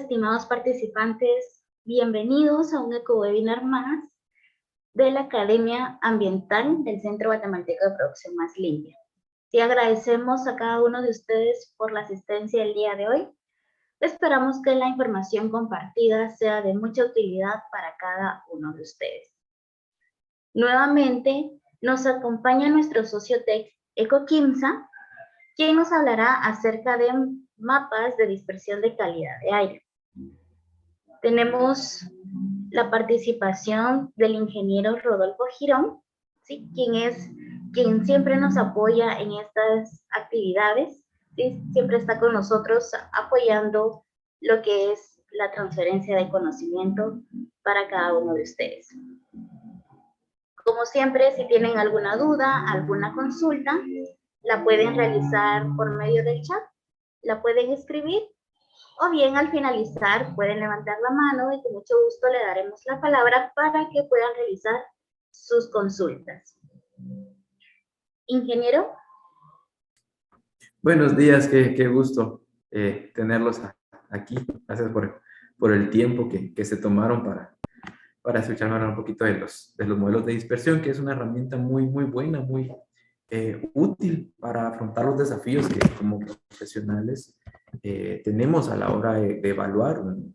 estimados participantes, bienvenidos a un ecowebinar más de la Academia Ambiental del Centro Guatemalteco de Producción Más Limpia. Y agradecemos a cada uno de ustedes por la asistencia el día de hoy. Esperamos que la información compartida sea de mucha utilidad para cada uno de ustedes. Nuevamente nos acompaña nuestro socio TEC Ecoquimsa, quien nos hablará acerca de mapas de dispersión de calidad de aire. Tenemos la participación del ingeniero Rodolfo Girón, ¿sí? quien siempre nos apoya en estas actividades, ¿sí? Siempre está con nosotros apoyando lo que es la transferencia de conocimiento para cada uno de ustedes. Como siempre, si tienen alguna duda, alguna consulta, la pueden realizar por medio del chat, la pueden escribir, o bien al finalizar pueden levantar la mano y con mucho gusto le daremos la palabra para que puedan realizar sus consultas. Ingeniero. Buenos días, qué gusto tenerlos aquí. Gracias por el tiempo que se tomaron para escucharme hablar un poquito de los modelos de dispersión, que es una herramienta muy buena, muy útil para afrontar los desafíos que como profesionales tenemos a la hora de evaluar un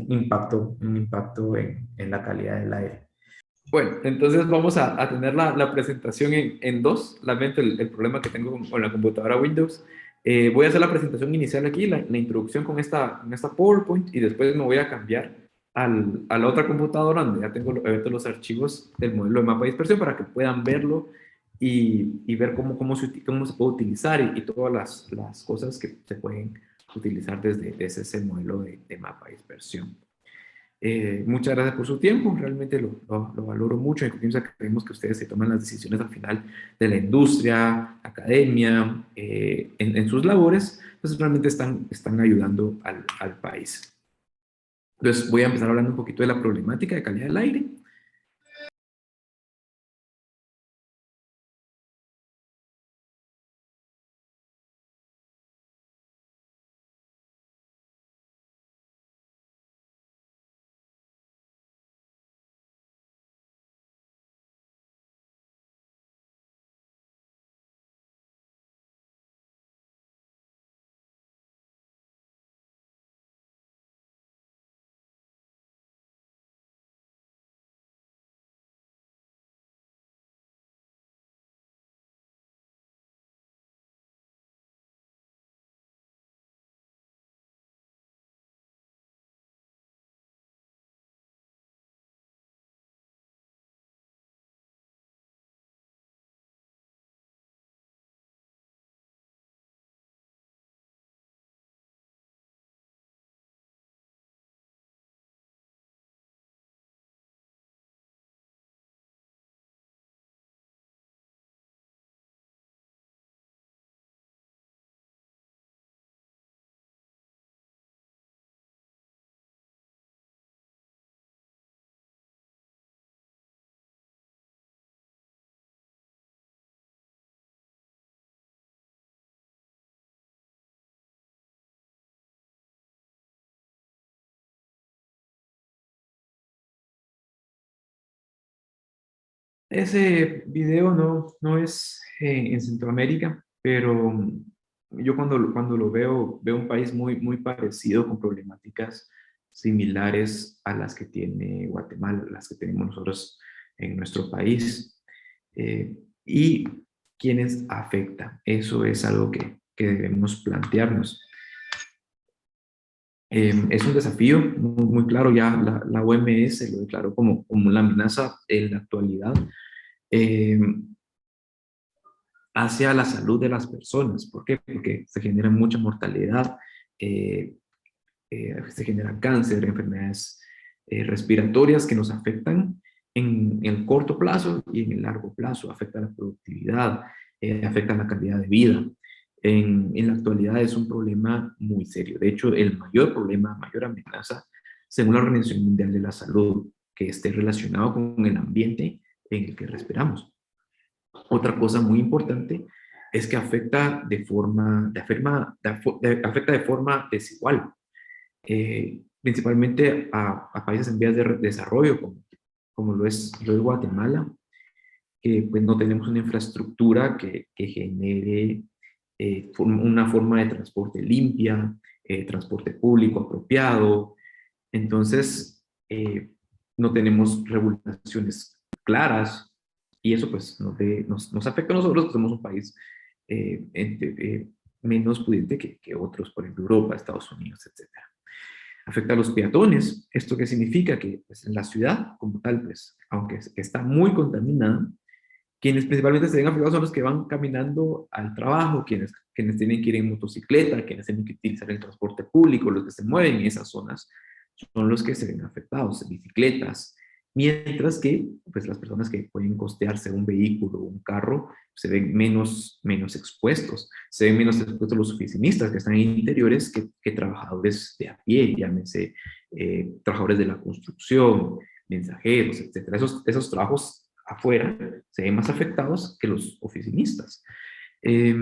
impacto en la calidad del aire. Bueno, entonces vamos a tener la presentación en dos. Lamento el problema que tengo con la computadora Windows. Voy a hacer la presentación inicial aquí, la introducción con esta PowerPoint, y después me voy a cambiar a la otra computadora donde ya tengo abiertos los archivos del modelo de mapa de dispersión para que puedan verlo y ver cómo se puede utilizar y todas las cosas que se pueden utilizar desde ese modelo de mapa de dispersión. Muchas gracias por su tiempo, realmente lo valoro mucho. En Ecoquimsa creemos que ustedes se toman las decisiones al final de la industria, academia, en sus labores, entonces realmente están ayudando al país. Entonces voy a empezar hablando un poquito de la problemática de calidad del aire. Ese video no es en Centroamérica, pero yo cuando lo veo un país muy parecido, con problemáticas similares a las que tiene Guatemala, las que tenemos nosotros en nuestro país. Y quiénes afecta. Eso es algo que debemos plantearnos. Es un desafío muy claro, ya la OMS lo declaró como una amenaza en la actualidad hacia la salud de las personas. ¿Por qué? Porque se genera mucha mortalidad, se genera cáncer, enfermedades respiratorias que nos afectan en el corto plazo y en el largo plazo. Afecta la productividad, afecta la calidad de vida. En la actualidad es un problema muy serio. De hecho, el mayor problema, mayor amenaza, según la Organización Mundial de la Salud, que esté relacionado con el ambiente en el que respiramos. Otra cosa muy importante es que afecta de forma desigual. principalmente a países en vías de desarrollo, como lo es Guatemala, que pues no tenemos una infraestructura que genere una forma de transporte limpia, transporte público apropiado. Entonces, no tenemos regulaciones claras y eso pues nos afecta a nosotros, que somos un país menos pudiente que otros, por ejemplo, Europa, Estados Unidos, etcétera. Afecta a los peatones. ¿Esto qué significa? Que pues, en la ciudad como tal, pues, aunque está muy contaminada, quienes principalmente se ven afectados son los que van caminando al trabajo, quienes tienen que ir en motocicleta, quienes tienen que utilizar el transporte público, los que se mueven en esas zonas, son los que se ven afectados, bicicletas, mientras que pues, las personas que pueden costearse un vehículo o un carro se ven menos expuestos, se ven menos expuestos los oficinistas que están en interiores que trabajadores de a pie, llámense trabajadores de la construcción, mensajeros, etcétera. Esos trabajos afuera se ven más afectados que los oficinistas. Eh,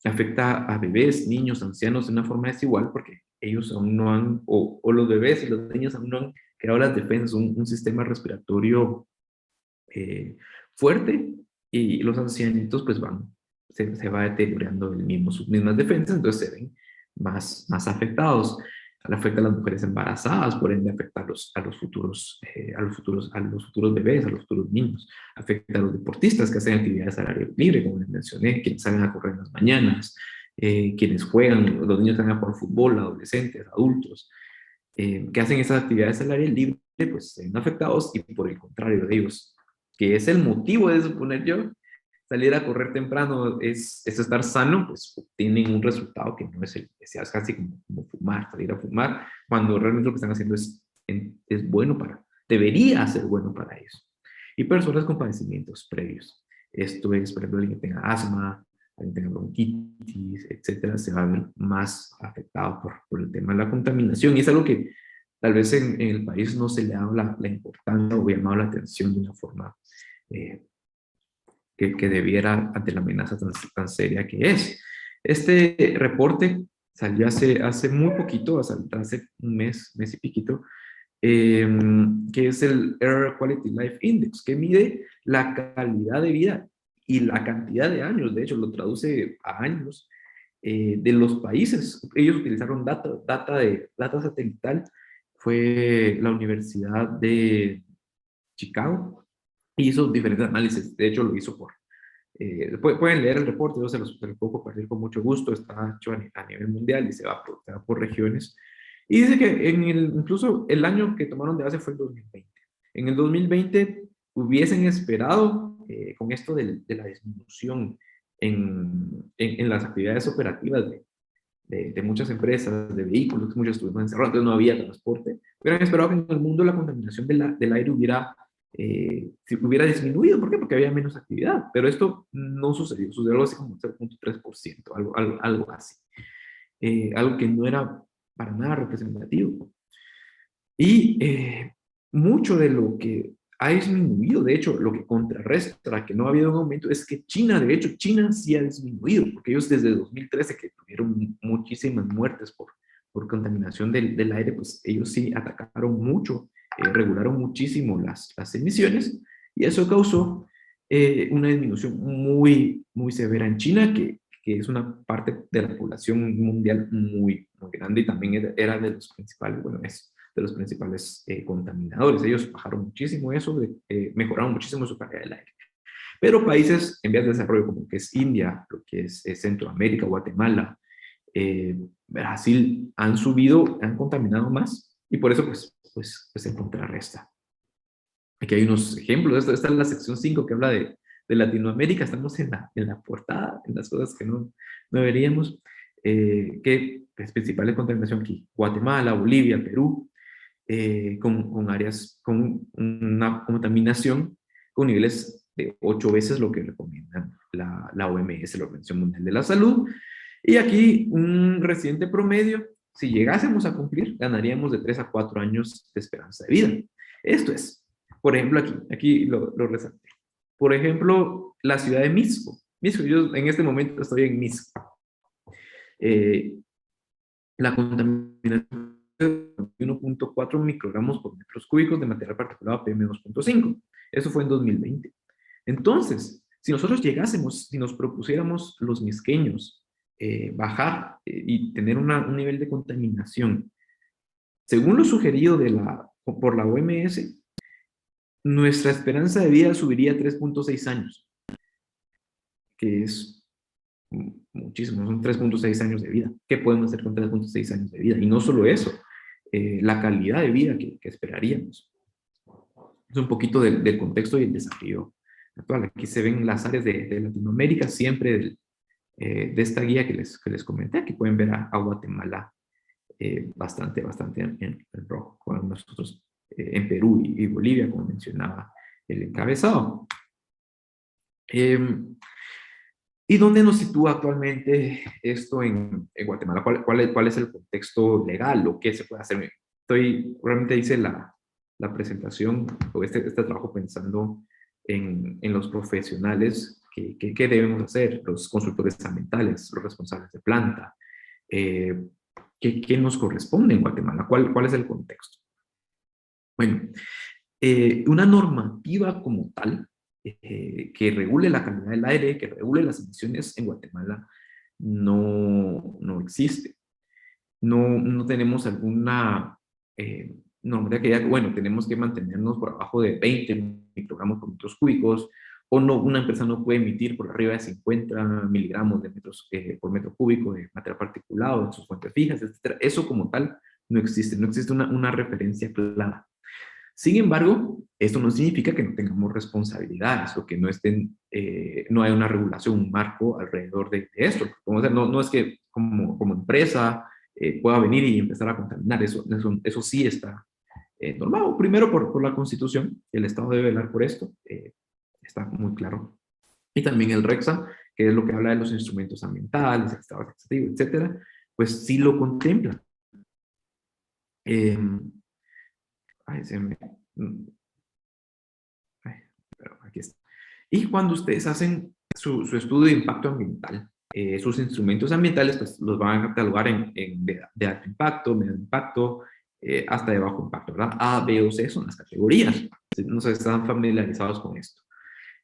Afecta a bebés, niños, ancianos de una forma desigual porque ellos aún no han, o los bebés y los niños aún no han creado las defensas, un sistema respiratorio fuerte, y los ancianitos pues se va deteriorando sus mismas defensas, entonces se ven más afectados. Afecta a las mujeres embarazadas, por ende afecta a los futuros bebés, a los futuros niños. Afecta a los deportistas que hacen actividades al aire libre, como les mencioné, quienes salen a correr en las mañanas, quienes juegan, los niños salen a por fútbol, adolescentes, adultos, que hacen esas actividades al aire libre, pues se ven afectados, y por el contrario de ellos, que es el motivo de suponer yo, salir a correr temprano es estar sano, pues obtienen un resultado que no es el que sea, es casi como fumar, salir a fumar, cuando realmente lo que están haciendo es bueno debería ser bueno para ellos. Y personas con padecimientos previos. Esto es, por ejemplo, alguien que tenga asma, alguien que tenga bronquitis, etcétera, se va a ver más afectado por el tema de la contaminación. Y es algo que tal vez en el país no se le da la importancia o llamado la atención de una forma eh, que debiera ante la amenaza tan seria que es. Este reporte salió hace muy poquito, hace un mes y piquito, que es el Air Quality Life Index, que mide la calidad de vida y la cantidad de años, de hecho lo traduce a años, de los países. Ellos utilizaron data satelital, fue la Universidad de Chicago, y hizo diferentes análisis. De hecho lo hizo pueden leer el reporte, yo se los puedo compartir con mucho gusto. Está hecho a nivel mundial y se va por regiones. Y dice que incluso el año que tomaron de base fue el 2020. En el 2020 hubiesen esperado, con esto de la disminución en las actividades operativas de muchas empresas, de vehículos, muchos estuvimos encerrados, entonces no había transporte, hubieran esperado que en el mundo la contaminación del aire hubiera disminuido. ¿Por qué? Porque había menos actividad. Pero esto no sucedió algo así como 0.3%, algo así. Algo que no era para nada representativo. Y mucho de lo que ha disminuido, de hecho, lo que contrarresta que no ha habido un aumento, es que China sí ha disminuido, porque ellos desde 2013, que tuvieron muchísimas muertes por contaminación del aire, pues ellos sí atacaron mucho, regularon muchísimo las emisiones, y eso causó una disminución muy, muy severa en China, que es una parte de la población mundial muy, muy grande, y también era de los principales, bueno, es de los principales contaminadores. Ellos bajaron muchísimo eso, mejoraron muchísimo su calidad del aire. Pero países en vías de desarrollo, como que es India, lo que es Centroamérica, Guatemala, Brasil, han subido, han contaminado más, y por eso pues se contrarresta. Aquí hay unos ejemplos. Esta es la sección 5 que habla de Latinoamérica. Estamos en la portada, en las cosas que no deberíamos. Que es principal contaminación aquí: Guatemala, Bolivia, Perú, con áreas con una contaminación con niveles de 8 veces lo que recomienda la OMS, la Organización Mundial de la Salud. Y aquí un residente promedio, si llegásemos a cumplir, ganaríamos de 3 a 4 años de esperanza de vida. Esto es, por ejemplo, aquí lo resalté. Por ejemplo, la ciudad de Misco. Yo en este momento estoy en Misco. La contaminación 1.4 microgramos por metros cúbicos de material particulado PM2.5. Eso fue en 2020. Entonces, si nosotros llegásemos, si nos propusiéramos los misqueños bajar y tener un nivel de contaminación, según lo sugerido por la OMS, nuestra esperanza de vida subiría a 3.6 años, que es muchísimo, son 3.6 años de vida. ¿Qué podemos hacer con 3.6 años de vida? Y no solo eso, la calidad de vida que esperaríamos. Es un poquito del contexto y el desafío actual. Aquí se ven las áreas de Latinoamérica, siempre de esta guía que les comenté. Aquí pueden ver a Guatemala bastante en rojo, con nosotros en Perú y Bolivia, como mencionaba el encabezado. ¿Y dónde nos sitúa actualmente esto en Guatemala? ¿Cuál es el contexto legal o qué se puede hacer? Realmente hice la presentación o este trabajo pensando en los profesionales que debemos hacer, los consultores ambientales, los responsables de planta. ¿Qué nos corresponde en Guatemala? ¿Cuál es el contexto? Bueno, una normativa como tal que regule la calidad del aire, que regule las emisiones en Guatemala, no existe. No tenemos alguna normativa que diga, bueno, tenemos que mantenernos por abajo de 20 microgramos por metros cúbicos, o no, una empresa no puede emitir por arriba de 50 miligramos por metro cúbico de material particulado en sus fuentes fijas, etc. Eso como tal no existe una referencia clara. Sin embargo, esto no significa que no tengamos responsabilidades o que no hay una regulación, un marco alrededor de esto. No es que como empresa pueda venir y empezar a contaminar, eso sí está normado. Primero por la Constitución, el Estado debe velar por esto, está muy claro. Y también el REXA, que es lo que habla de los instrumentos ambientales, el Estado legislativo, etcétera, pues sí lo contempla. Pero aquí está. Y cuando ustedes hacen su estudio de impacto ambiental, sus instrumentos ambientales pues los van a catalogar de alto impacto, medio impacto, hasta de bajo impacto, ¿verdad? A, B o C son las categorías. No sé si están familiarizados con esto.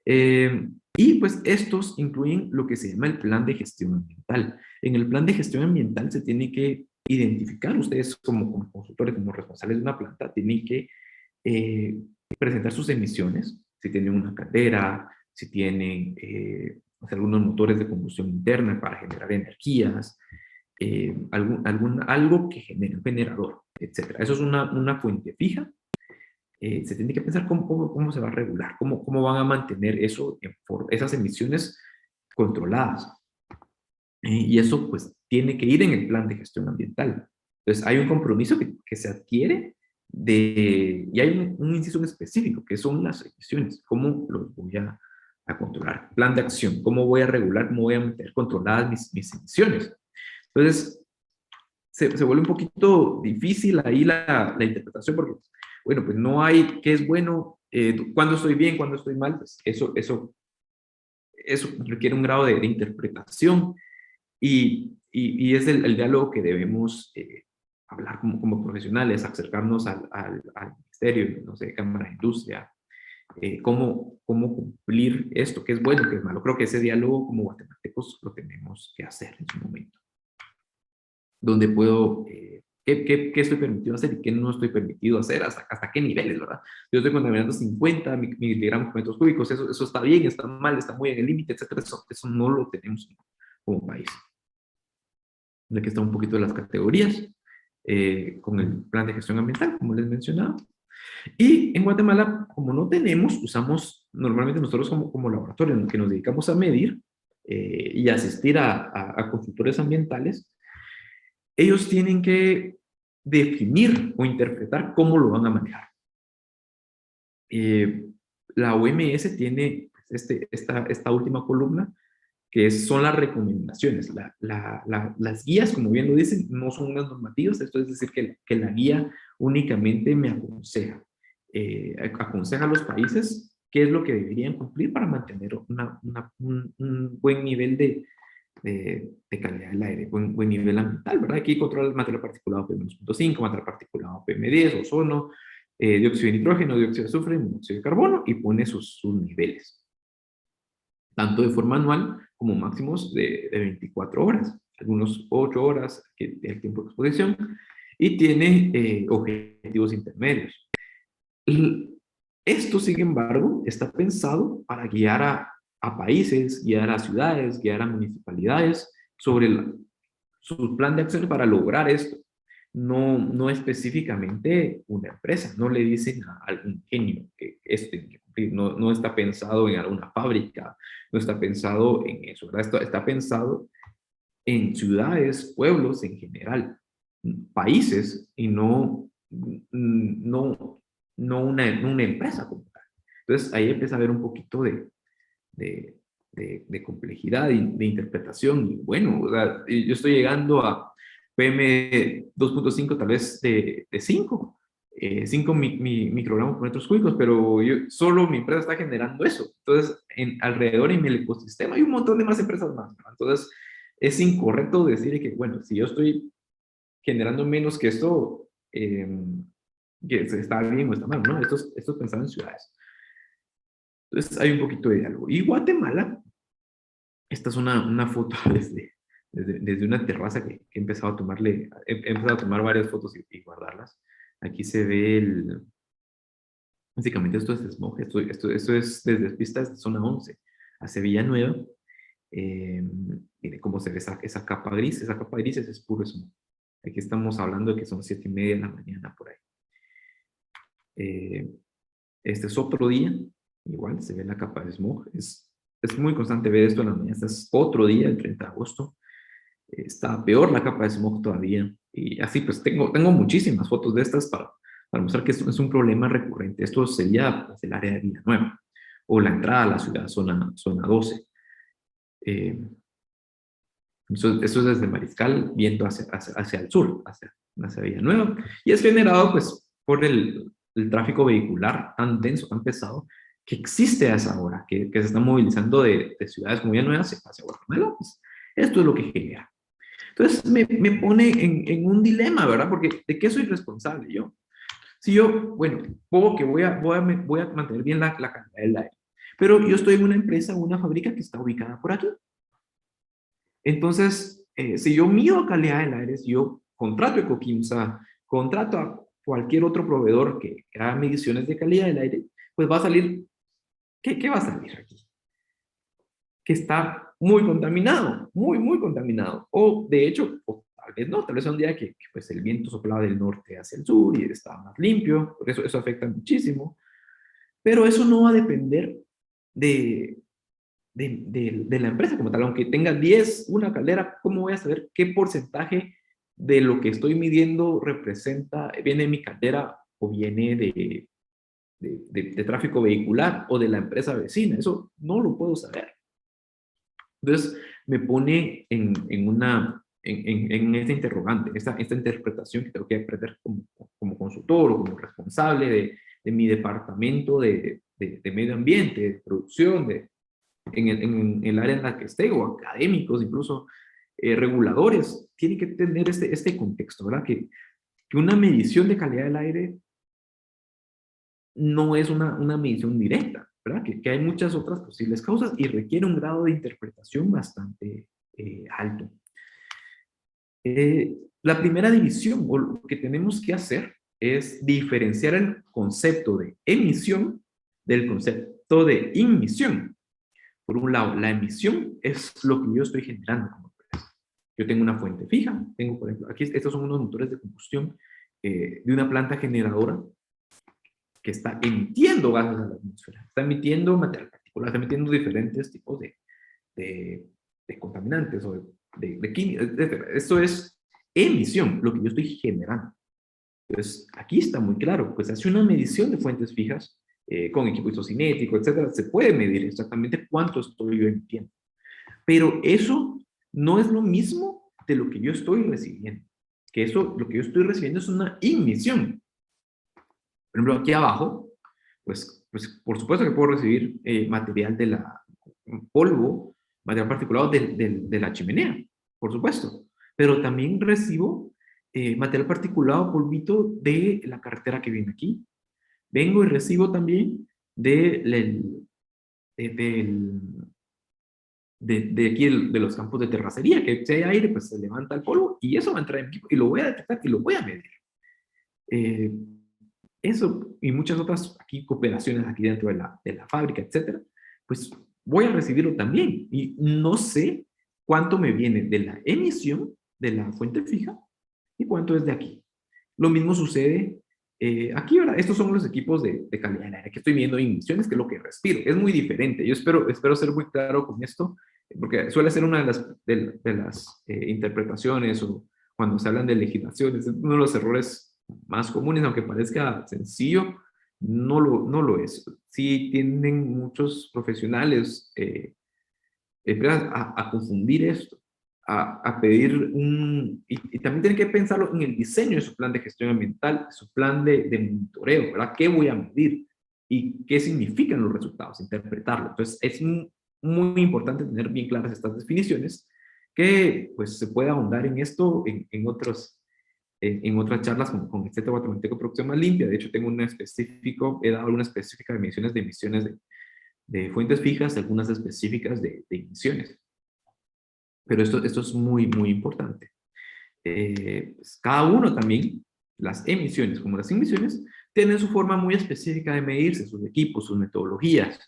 Y pues estos incluyen lo que se llama el plan de gestión ambiental. En el plan de gestión ambiental se tiene que identificar, ustedes como consultores, como responsables de una planta, tienen que presentar sus emisiones, si tienen una caldera, si tienen algunos motores de combustión interna para generar energías, algo que genere un generador, etc. Eso es una fuente fija. Se tiene que pensar cómo se va a regular, cómo van a mantener esas emisiones controladas. Y eso pues tiene que ir en el plan de gestión ambiental. Entonces hay un compromiso que se adquiere y hay un inciso específico, que son las emisiones. ¿Cómo los voy a controlar? Plan de acción. ¿Cómo voy a regular? ¿Cómo voy a mantener controladas mis emisiones? Entonces, se vuelve un poquito difícil ahí la interpretación, porque, bueno, pues no hay qué es bueno, cuándo estoy bien, cuándo estoy mal, pues eso requiere un grado de interpretación y es el diálogo que debemos hablar como profesionales, acercarnos al ministerio, no sé, Cámara de Industria, cómo cumplir esto, qué es bueno, qué es malo. Creo que ese diálogo como guatemaltecos lo tenemos que hacer en su momento. Donde puedo, qué estoy permitido hacer y qué no estoy permitido hacer, hasta qué niveles, ¿verdad? Yo estoy contaminando 50 miligramos por metros cúbicos, eso está bien, está mal, está muy en el límite, etcétera. Eso no lo tenemos como país. Aquí está un poquito de las categorías, con el plan de gestión ambiental, como les mencionaba. Y en Guatemala, como no tenemos, usamos normalmente nosotros como laboratorio en el que nos dedicamos a medir y asistir a consultores ambientales. Ellos tienen que definir o interpretar cómo lo van a manejar. La OMS tiene esta última columna, que son las recomendaciones. Las guías, como bien lo dicen, no son unas normativas, esto es decir que la guía únicamente me aconseja. Aconseja a los países qué es lo que deberían cumplir para mantener un buen nivel de calidad del aire, buen nivel ambiental, ¿verdad? Aquí controla el material particulado PM2.5, material particulado PM10, ozono, dióxido de nitrógeno, dióxido de azufre, monóxido de carbono, y pone sus niveles, tanto de forma anual como máximos de 24 horas, algunos 8 horas, que es el tiempo de exposición, y tiene objetivos intermedios. Esto, sin embargo, está pensado para guiar a países, guiar a ciudades, guiar a municipalidades sobre su plan de acción para lograr esto. No específicamente una empresa, no le dicen a algún genio que esto tiene que cumplir, no está pensado en alguna fábrica, no está pensado en eso, ¿verdad? Esto está pensado en ciudades, pueblos en general, países, y no una empresa como tal. Entonces ahí empieza a haber un poquito de, de complejidad y de interpretación. Y bueno, o sea, yo estoy llegando a PM2.5 tal vez de 5, 5 microgramos por metros cúbicos, pero solo mi empresa está generando eso. Entonces, alrededor en el ecosistema hay un montón de más empresas más, ¿no? Entonces, es incorrecto decir que, bueno, si yo estoy generando menos que esto, que está bien o está mal, ¿no? Esto es pensado en ciudades. Entonces hay un poquito de diálogo. Y Guatemala, esta es una foto desde una terraza que he empezado a tomarle, he empezado a tomar varias fotos y guardarlas. Aquí se ve básicamente esto es smog, esto es desde pistas de zona 11 hacia Villanueva. Mire cómo se ve esa capa gris, ese es puro smog. Aquí estamos hablando de que son 7:30 de la mañana por ahí. Este es otro día, igual se ve la capa de smog. Es muy constante ver esto en la mañana. Este es otro día, el 30 de agosto. Está peor la capa de smog todavía. Y así pues tengo muchísimas fotos de estas para mostrar que esto es un problema recurrente. Esto sería pues, el área de Villanueva o la entrada a la ciudad, zona 12. Eso es desde Mariscal viendo hacia el sur, hacia Villanueva, y es generado pues por el tráfico vehicular tan denso, tan pesado, que existe a esa hora, que se está movilizando de ciudades como Villanueva hacia Guatemala. Pues, esto es lo que genera. Entonces me pone en un dilema, ¿verdad? Porque ¿de qué soy responsable yo? Si yo, bueno, pongo que voy a mantener bien la calidad del aire, pero yo estoy en una empresa, una fábrica que está ubicada por aquí. Entonces, si yo mido calidad del aire, si yo contrato Ecoquimsa, contrato a cualquier otro proveedor que haga mediciones de calidad del aire, pues va a salir, ¿qué va a salir aquí? Que está muy contaminado, muy contaminado. O de hecho, o tal vez no, tal vez un día que pues el viento soplaba del norte hacia el sur y estaba más limpio, por eso afecta muchísimo. Pero eso no va a depender de, de la empresa como tal. Aunque tenga 10, una caldera, ¿cómo voy a saber qué porcentaje de lo que estoy midiendo viene de mi caldera o viene de tráfico vehicular o de la empresa vecina? Eso no lo puedo saber. Entonces, me pone en esta interrogante, esta interpretación que tengo que aprender como consultor o como responsable de mi departamento de medio ambiente, de producción, en el área en la que esté, o académicos, incluso reguladores, tienen que tener este contexto, ¿verdad? Que una medición de calidad del aire no es una medición directa, ¿verdad? Que hay muchas otras posibles causas y requiere un grado de interpretación bastante alto. La primera división, o lo que tenemos que hacer, es diferenciar el concepto de emisión del concepto de inmisión. Por un lado, la emisión es lo que yo estoy generando como empresa. Yo tengo una fuente fija, tengo, por ejemplo, aquí estos son unos motores de combustión de una planta generadora que está emitiendo gases a la atmósfera, está emitiendo material particular, está emitiendo diferentes tipos de contaminantes o de químicos, etc. Esto es emisión, lo que yo estoy generando. Entonces, aquí está muy claro, pues hace una medición de fuentes fijas con equipo isocinético, etcétera, se puede medir exactamente cuánto estoy yo emitiendo. Pero eso no es lo mismo de lo que yo estoy recibiendo. Que eso, lo que yo estoy recibiendo es una emisión. Por ejemplo, aquí abajo, pues por supuesto que puedo recibir material de polvo material particulado de la chimenea, por supuesto, pero también recibo material particulado, polvito de la carretera que viene aquí. Vengo y recibo también del, de aquí de los campos de terracería, que si hay aire, pues se levanta el polvo y eso va a entrar en mi equipo y lo voy a detectar y lo voy a medir. Eh, eso y muchas otras aquí cooperaciones aquí dentro de la fábrica, etcétera, pues voy a recibirlo también y no sé cuánto me viene de la emisión de la fuente fija y cuánto es de aquí. Lo mismo sucede aquí, ¿verdad? Estos son los equipos de calidad del aire que estoy viendo emisiones, que es lo que respiro. Es muy diferente. Yo espero ser muy claro con esto, porque suele ser una de las interpretaciones o cuando se hablan de legislaciones, es uno de los errores más comunes, aunque parezca sencillo, no lo es. Sí tienden muchos profesionales a confundir esto, a pedir y también tienen que pensarlo en el diseño de su plan de gestión ambiental, su plan de monitoreo, ¿verdad? ¿Qué voy a medir? ¿Y qué significan los resultados? Interpretarlo. Entonces, es muy importante tener bien claras estas definiciones, que pues se puede ahondar en esto en otras charlas con el Centro Guatemalteco de Producción Más Limpia. De hecho, tengo he dado una específica de emisiones de fuentes fijas, algunas específicas de emisiones. Pero esto es muy importante. Pues cada uno también, las emisiones como las emisiones, tienen su forma muy específica de medirse, sus equipos, sus metodologías,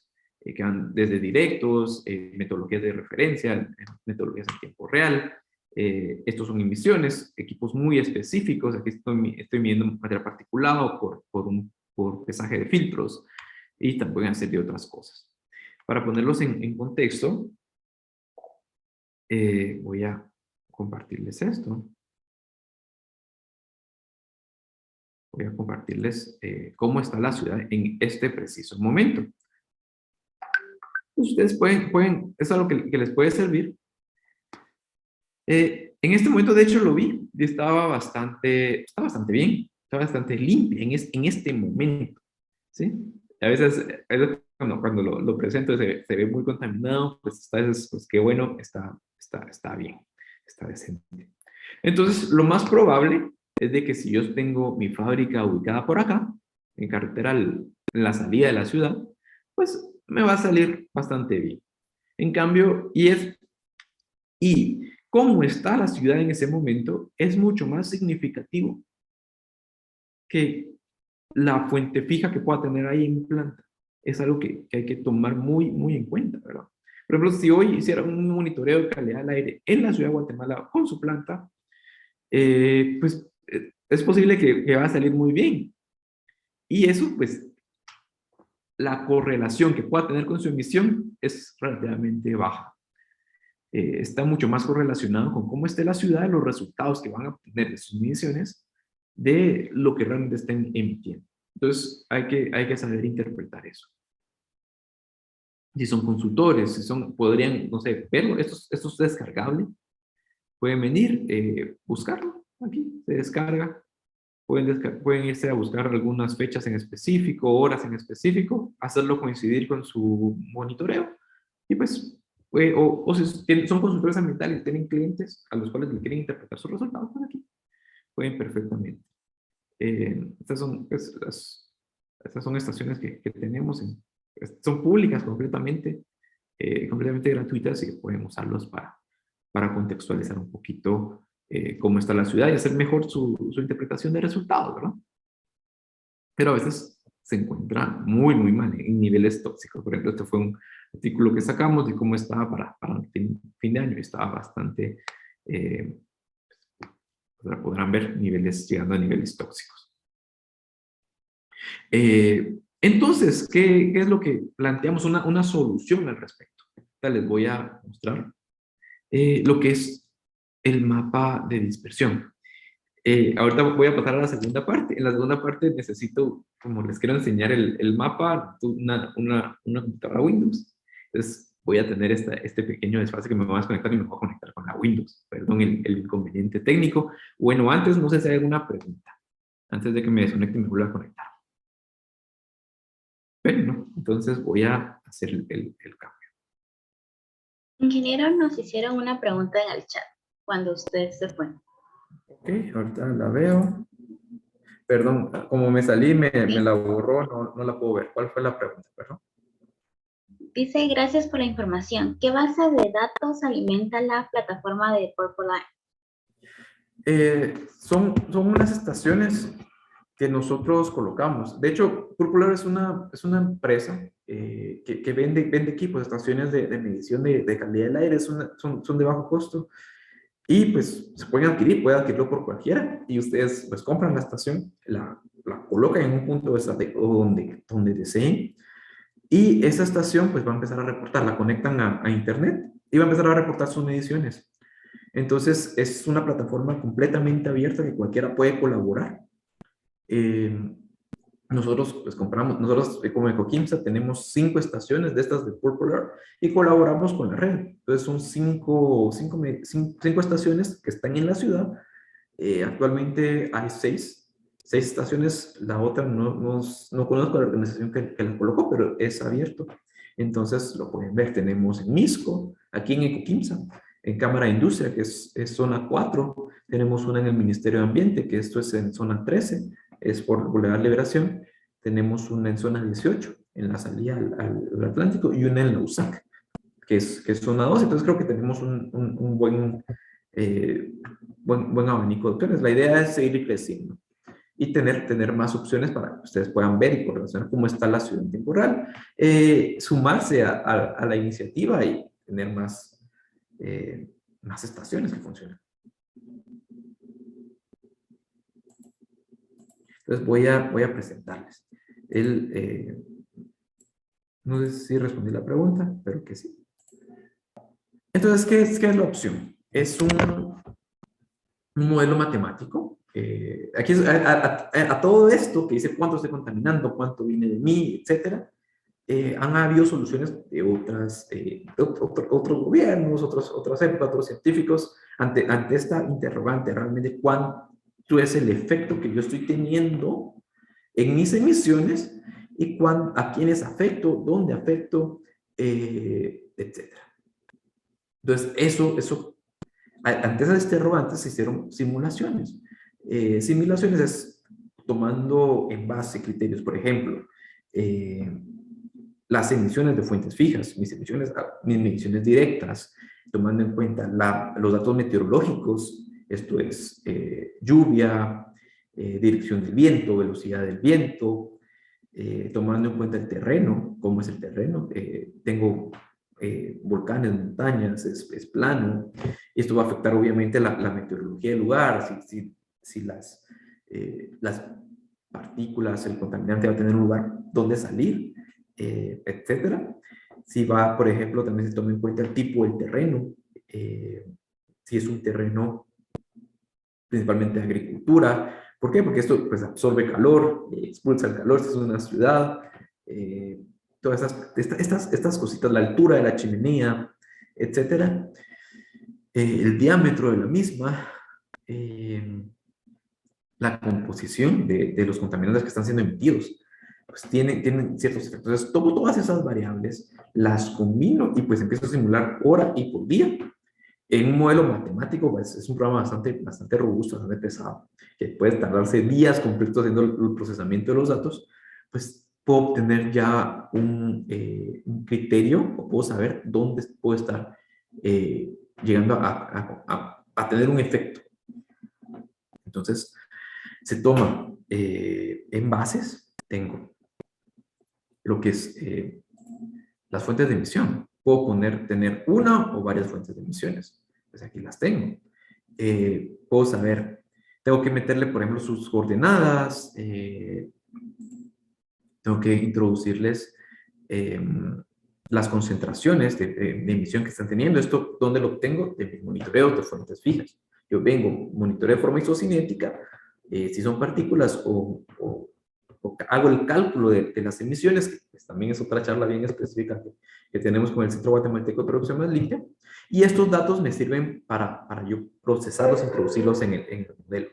que van desde directos, metodologías de referencia, metodologías en tiempo real. Estos son emisiones, equipos muy específicos. Aquí estoy midiendo material particulado por pesaje de filtros y también hacer de otras cosas. Para ponerlos en contexto, voy a compartirles esto. Voy a compartirles cómo está la ciudad en este preciso momento. Ustedes es algo que les puede servir. En este momento, de hecho, lo vi y estaba bastante bien, está bastante limpia en este momento, ¿sí? A veces cuando lo presento se ve muy contaminado, pues pues qué bueno, está bien, está decente. Entonces, lo más probable es de que si yo tengo mi fábrica ubicada por acá, en carretera, en la salida de la ciudad, pues me va a salir bastante bien. En cambio, y cómo está la ciudad en ese momento es mucho más significativo que la fuente fija que pueda tener ahí en planta. Es algo que hay que tomar muy en cuenta, ¿verdad? Por ejemplo, si hoy hiciera un monitoreo de calidad del aire en la ciudad de Guatemala con su planta, pues es posible que va a salir muy bien. Y eso, pues, la correlación que pueda tener con su emisión es relativamente baja. Está mucho más correlacionado con cómo esté la ciudad, los resultados que van a obtener de sus emisiones, de lo que realmente estén emitiendo. Entonces, hay que saber interpretar eso. Si son consultores, podrían, no sé, verlo, esto es descargable, pueden venir, buscarlo, aquí se descarga, pueden irse a buscar algunas fechas en específico, horas en específico, hacerlo coincidir con su monitoreo, y pues, o si son consultores ambientales y tienen clientes a los cuales le quieren interpretar sus resultados, pues aquí pueden perfectamente. Estas son pues, estas son estaciones que tenemos, son públicas completamente gratuitas y pueden usarlos para contextualizar un poquito cómo está la ciudad y hacer mejor su interpretación de resultados, ¿verdad? Pero a veces se encuentra muy mal en niveles tóxicos. Por ejemplo, este fue un artículo que sacamos de cómo estaba para fin de año y estaba bastante, podrán ver llegando a niveles tóxicos. Entonces, ¿qué es lo que planteamos? Una solución al respecto. Les voy a mostrar lo que es el mapa de dispersión. Ahorita voy a pasar a la segunda parte. En la segunda parte necesito, como les quiero enseñar el mapa, una computadora Windows. Entonces voy a tener este pequeño desfase que me va a desconectar y me voy a conectar con la Windows. Perdón el inconveniente técnico. Bueno, antes no sé si hay alguna pregunta. Antes de que me desconecte me vuelva a conectar. Pero no, entonces voy a hacer el cambio. Ingeniero, nos hicieron una pregunta en el chat cuando usted se fue. Ok, ahorita la veo. Perdón, como me salí, me ¿Sí? la borró, no la puedo ver. ¿Cuál fue la pregunta? Perdón. Dice, gracias por la información. ¿Qué base de datos alimenta la plataforma de Purple Eye? Son unas estaciones que nosotros colocamos. De hecho, Purple es una empresa que vende equipos, estaciones de medición de calidad del aire, son de bajo costo y pues se pueden adquirir, puede adquirirlo por cualquiera y ustedes pues compran la estación, la colocan en un punto o donde deseen y esa estación pues va a empezar a reportar, la conectan a internet y va a empezar a reportar sus mediciones. Entonces es una plataforma completamente abierta que cualquiera puede colaborar. Eh, nosotros pues compramos, nosotros como Ecoquimsa tenemos 5 estaciones de estas de Purple Earth y colaboramos con la red. Entonces son 5 estaciones que están en la ciudad. Actualmente hay 6 estaciones. La otra no conozco la organización que la colocó, pero es abierto. Entonces lo pueden ver. Tenemos en Misco, aquí en Ecoquimsa, en Cámara de Industria, que es zona 4. Tenemos una en el Ministerio de Ambiente, que esto es en zona 13, es por Boulevard Liberación. Tenemos una en zona 18, en la salida al Atlántico, y una en la USAC, que es zona 2. Entonces creo que tenemos un buen abanico de opciones. La idea es seguir creciendo y tener más opciones para que ustedes puedan ver y correlacionar cómo está la ciudad en tiempo real, sumarse a la iniciativa y tener más estaciones que funcionen. Entonces voy a presentarles. No sé si respondí la pregunta, pero que sí. Entonces, ¿qué es la opción? Es un modelo matemático. Aquí a todo esto que dice cuánto estoy contaminando, cuánto viene de mí, etcétera, han habido soluciones de otros gobiernos, otras épocas, otros científicos, ante esta interrogante, realmente cuánto es el efecto que yo estoy teniendo en mis emisiones y a quiénes afecto, dónde afecto, etcétera. Entonces, ante esas interrogantes se hicieron simulaciones. Simulaciones es tomando en base criterios, por ejemplo, las emisiones de fuentes fijas, mis emisiones directas, tomando en cuenta los datos meteorológicos, esto es lluvia, dirección del viento, velocidad del viento, tomando en cuenta el terreno, cómo es el terreno. Tengo volcanes, montañas, es plano. Esto va a afectar obviamente la meteorología del lugar, si las partículas, el contaminante va a tener un lugar donde salir, etcétera. Si va, por ejemplo, también se toma en cuenta el tipo del terreno, si es un terreno principalmente de agricultura. ¿Por qué? Porque esto pues, absorbe calor, expulsa el calor, si es una ciudad, todas estas cositas, la altura de la chimenea, etcétera, el diámetro de la misma, la composición de los contaminantes que están siendo emitidos, pues tienen ciertos efectos. Entonces, tomo todas esas variables, las combino y pues empiezo a simular hora y por día en un modelo matemático. Pues es un programa bastante robusto, bastante pesado, que puede tardarse días completos haciendo el procesamiento de los datos. Pues puedo obtener ya un criterio o puedo saber dónde puedo estar llegando a tener un efecto. Entonces, se toma envases, tengo lo que es las fuentes de emisión. Puedo tener una o varias fuentes de emisiones. Pues aquí las tengo. Puedo saber, tengo que meterle, por ejemplo, sus coordenadas, tengo que introducirles las concentraciones de emisión que están teniendo. ¿Esto dónde lo obtengo? De mis monitoreos de fuentes fijas. Yo vengo, monitoreo de forma isocinética, si son partículas o hago el cálculo de las emisiones, que pues, también es otra charla bien específica que tenemos con el Centro Guatemalteco de Producción Más Limpia, y estos datos me sirven para yo procesarlos, introducirlos en el modelo.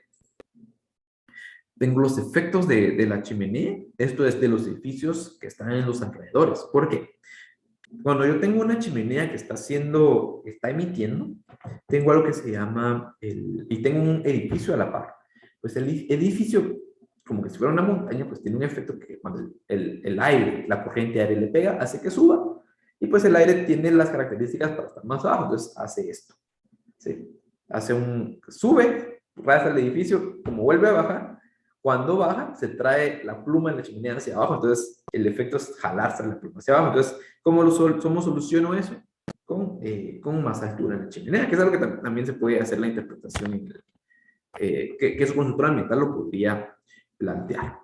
Tengo los efectos de la chimenea, esto es de los edificios que están en los alrededores. ¿Por qué? Cuando yo tengo una chimenea que está emitiendo, tengo algo que se llama, y tengo un edificio a la par. Pues el edificio, como que si fuera una montaña, pues tiene un efecto que cuando el aire, la corriente de aire le pega, hace que suba. Y pues el aire tiene las características para estar más abajo, entonces hace esto. ¿Sí? Sube, rasa el edificio, como vuelve a bajar, cuando baja, se trae la pluma de la chimenea hacia abajo, entonces el efecto es jalarse la pluma hacia abajo. Entonces, ¿cómo soluciono eso? Con más altura en la chimenea, que es algo que también se puede hacer la interpretación, que su constructora ambiental lo podría plantear.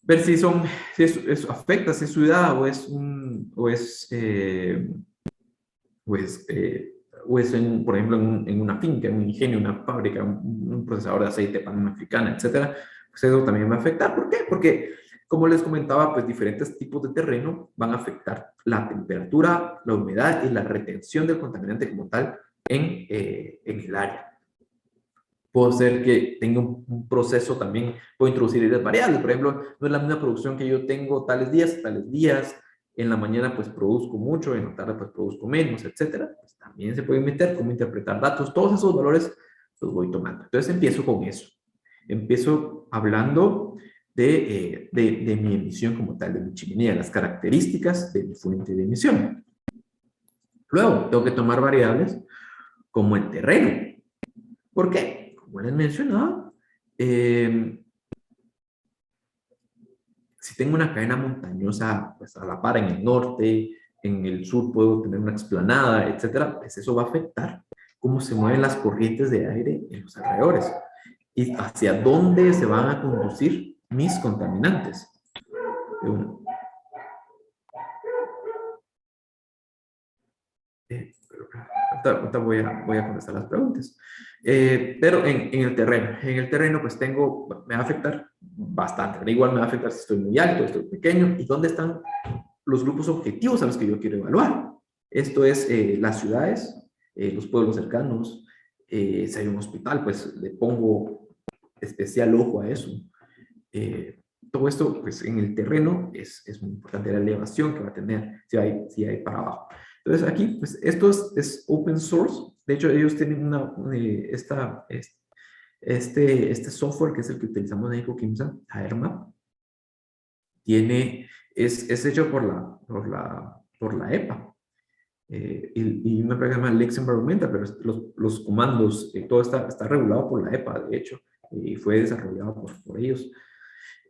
Ver si eso afecta, si es ciudad o es por ejemplo, en una finca, en un ingenio, una fábrica, un procesador de aceite, pan africana, etcétera, pues eso también va a afectar. ¿Por qué? Porque, como les comentaba, pues diferentes tipos de terreno van a afectar la temperatura, la humedad y la retención del contaminante como tal en el área. Puedo ser que tenga un proceso también, puedo introducir ideas variables. Por ejemplo, no es la misma producción que yo tengo tales días. En la mañana pues produzco mucho, en la tarde pues produzco menos, etcétera. Pues también se puede meter cómo interpretar datos. Todos esos valores los voy tomando. Entonces empiezo con eso. Empiezo hablando de mi emisión como tal, de mi chimenea, las características de mi fuente de emisión. Luego tengo que tomar variables como el terreno. ¿Por qué? Como les mencionaba, si tengo una cadena montañosa pues a la par en el norte, en el sur puedo tener una explanada, etcétera, pues eso va a afectar cómo se mueven las corrientes de aire en los alrededores y hacia dónde se van a conducir mis contaminantes. Ahorita voy a contestar las preguntas. Pero en el terreno pues me va a afectar bastante. Igual me va a afectar si estoy muy alto, estoy pequeño, y dónde están los grupos objetivos a los que yo quiero evaluar. Esto es las ciudades, los pueblos cercanos, si hay un hospital, pues le pongo especial ojo a eso. Todo esto, pues en el terreno es muy importante la elevación que va a tener si hay para abajo. Entonces aquí, pues esto es open source. De hecho, ellos tienen este software que es el que utilizamos en EcoKimsa, AERMA, es hecho por la EPA. Y una empresa que se llama Lex Environmental, pero los comandos, todo está regulado por la EPA, de hecho, y fue desarrollado por ellos.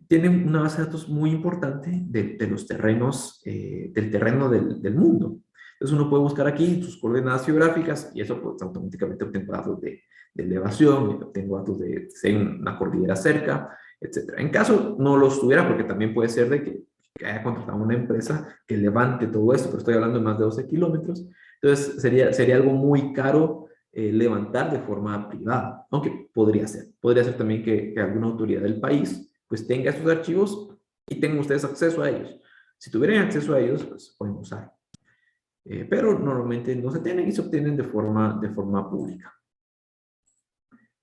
Tienen una base de datos muy importante de los terrenos, del terreno del mundo. Entonces uno puede buscar aquí sus coordenadas geográficas y eso pues automáticamente obtengo datos de elevación, obtengo datos de si hay una cordillera cerca, etc. En caso no los tuviera, porque también puede ser de que haya contratado una empresa que levante todo esto, pero estoy hablando de más de 12 kilómetros, entonces sería algo muy caro levantar de forma privada, aunque podría ser también que alguna autoridad del país pues tenga estos archivos y tengan ustedes acceso a ellos. Si tuvieran acceso a ellos, pues pueden usar. Pero normalmente no se tienen y se obtienen de forma pública.